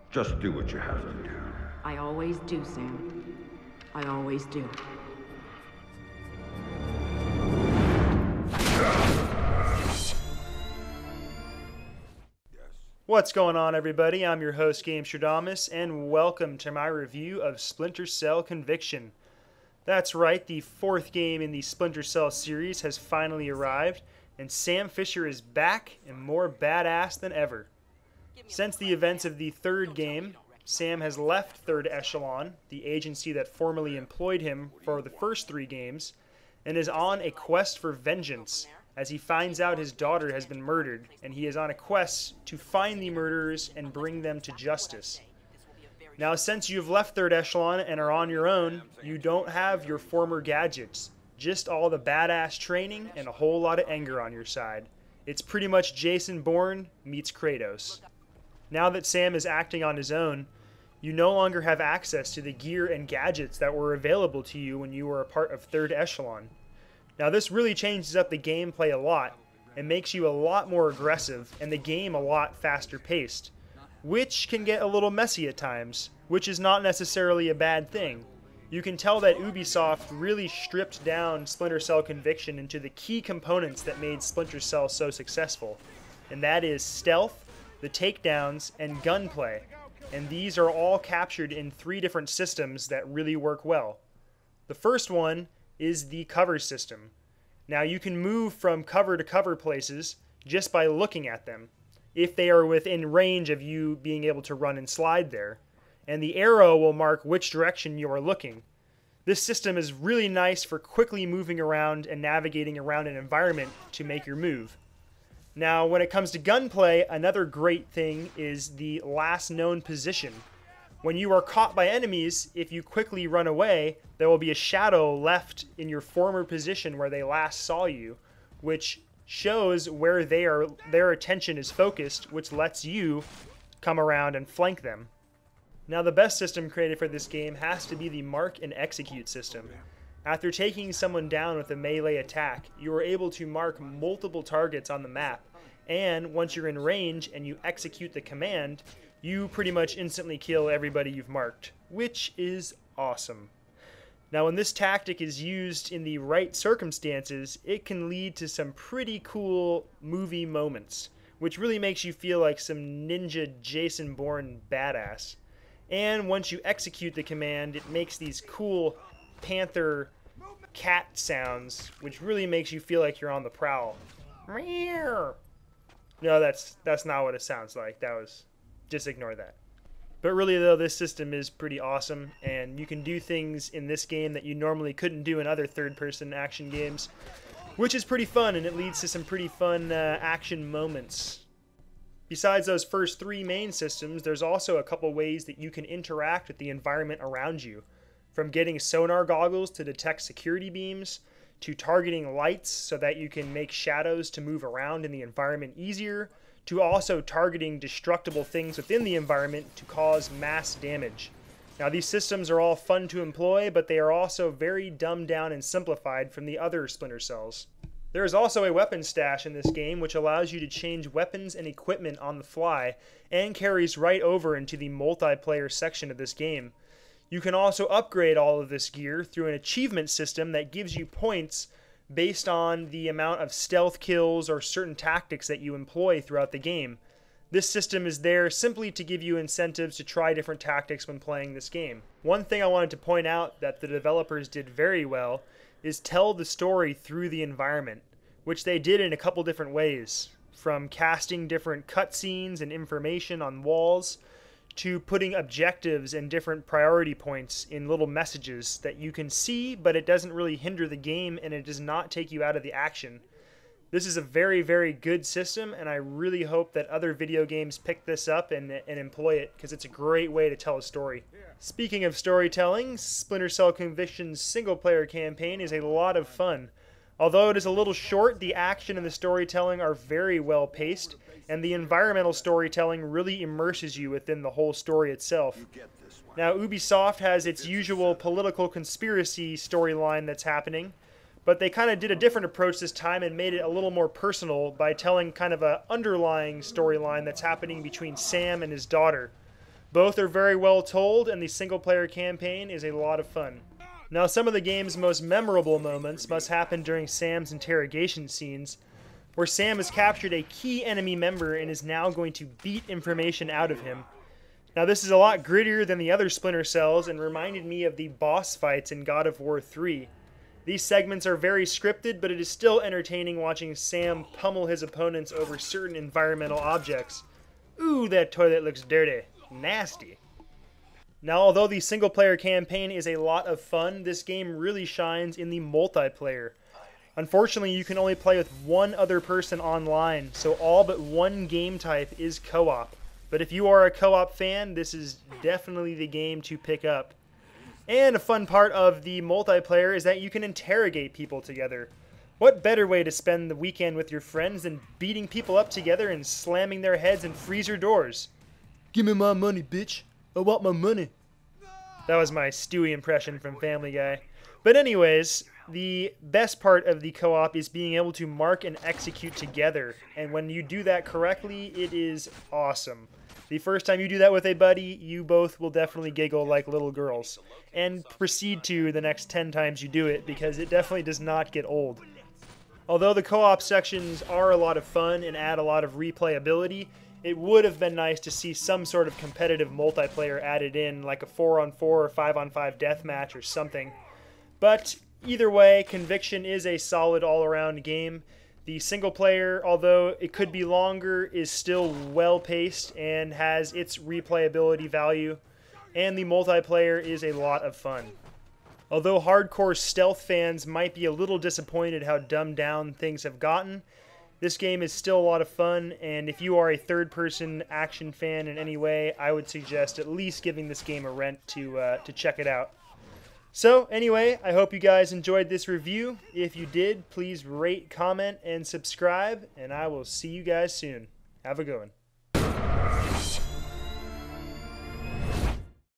Just do what you have to do. I always do, Sam. I always do. What's going on, everybody? I'm your host, Gamestrodamus, and welcome to my review of Splinter Cell Conviction. That's right, the fourth game in the Splinter Cell series has finally arrived, and Sam Fisher is back and more badass than ever. Since the events of the third game, Sam has left Third Echelon, the agency that formerly employed him for the first three games, and is on a quest for vengeance, as he finds out his daughter has been murdered, and he is on a quest to find the murderers and bring them to justice. Now, since you've left Third Echelon and are on your own, you don't have your former gadgets, just all the badass training and a whole lot of anger on your side. It's pretty much Jason Bourne meets Kratos. Now that Sam is acting on his own, you no longer have access to the gear and gadgets that were available to you when you were a part of Third Echelon. Now, this really changes up the gameplay a lot and makes you a lot more aggressive and the game a lot faster paced, which can get a little messy at times, which is not necessarily a bad thing. You can tell that Ubisoft really stripped down Splinter Cell Conviction into the key components that made Splinter Cell so successful, and that is stealth, the takedowns, and gunplay, and these are all captured in three different systems that really work well. The first one is the cover system. Now, you can move from cover to cover places just by looking at them, if they are within range of you being able to run and slide there, and the arrow will mark which direction you are looking. This system is really nice for quickly moving around and navigating around an environment to make your move. Now, when it comes to gunplay, another great thing is the last known position. When you are caught by enemies, if you quickly run away, there will be a shadow left in your former position where they last saw you, which shows where their attention is focused, which lets you come around and flank them. Now, the best system created for this game has to be the mark and execute system. After taking someone down with a melee attack, you are able to mark multiple targets on the map, and once you're in range and you execute the command, you pretty much instantly kill everybody you've marked, which is awesome. Now, when this tactic is used in the right circumstances, it can lead to some pretty cool movie moments, which really makes you feel like some ninja Jason Bourne badass. And once you execute the command, it makes these cool panther cat sounds, which really makes you feel like you're on the prowl. Meow. No, that's not what it sounds like. Just ignore that. But really, though, this system is pretty awesome, and you can do things in this game that you normally couldn't do in other third-person action games, which is pretty fun, and it leads to some pretty fun action moments. Besides those first three main systems, there's also a couple ways that you can interact with the environment around you, from getting sonar goggles to detect security beams, to targeting lights so that you can make shadows to move around in the environment easier, to also targeting destructible things within the environment to cause mass damage. Now, these systems are all fun to employ, but they are also very dumbed down and simplified from the other Splinter Cells. There is also a weapon stash in this game which allows you to change weapons and equipment on the fly and carries right over into the multiplayer section of this game. You can also upgrade all of this gear through an achievement system that gives you points based on the amount of stealth kills or certain tactics that you employ throughout the game. This system is there simply to give you incentives to try different tactics when playing this game. One thing I wanted to point out that the developers did very well is tell the story through the environment, which they did in a couple different ways, from casting different cutscenes and information on walls to putting objectives and different priority points in little messages that you can see, but it doesn't really hinder the game and it does not take you out of the action. This is a very, very good system, and I really hope that other video games pick this up and employ it, because it's a great way to tell a story. Speaking of storytelling, Splinter Cell Conviction's single-player campaign is a lot of fun. Although it is a little short, the action and the storytelling are very well paced, and the environmental storytelling really immerses you within the whole story itself. Now, Ubisoft has its usual political conspiracy storyline that's happening, but they kind of did a different approach this time and made it a little more personal by telling kind of an underlying storyline that's happening between Sam and his daughter. Both are very well told, and the single-player campaign is a lot of fun. Now, some of the game's most memorable moments must happen during Sam's interrogation scenes, where Sam has captured a key enemy member and is now going to beat information out of him. Now, this is a lot grittier than the other Splinter Cells and reminded me of the boss fights in God of War 3. These segments are very scripted, but it is still entertaining watching Sam pummel his opponents over certain environmental objects. Ooh, that toilet looks dirty. Nasty. Now, although the single-player campaign is a lot of fun, this game really shines in the multiplayer. Unfortunately, you can only play with one other person online, so all but one game type is co-op. But if you are a co-op fan, this is definitely the game to pick up. And a fun part of the multiplayer is that you can interrogate people together. What better way to spend the weekend with your friends than beating people up together and slamming their heads in freezer doors? Give me my money, bitch. I want my money. That was my Stewie impression from Family Guy. But anyways, the best part of the co-op is being able to mark and execute together. And when you do that correctly, it is awesome. The first time you do that with a buddy, you both will definitely giggle like little girls. And proceed to the next 10 times you do it, because it definitely does not get old. Although the co-op sections are a lot of fun and add a lot of replayability, it would have been nice to see some sort of competitive multiplayer added in, like a 4-on-4 or 5-on-5 deathmatch or something. But either way, Conviction is a solid all-around game. The single player, although it could be longer, is still well-paced and has its replayability value. And the multiplayer is a lot of fun. Although hardcore stealth fans might be a little disappointed how dumbed down things have gotten, this game is still a lot of fun, and if you are a third-person action fan in any way, I would suggest at least giving this game a rent to check it out. So, anyway, I hope you guys enjoyed this review. If you did, please rate, comment, and subscribe, and I will see you guys soon. Have a good one.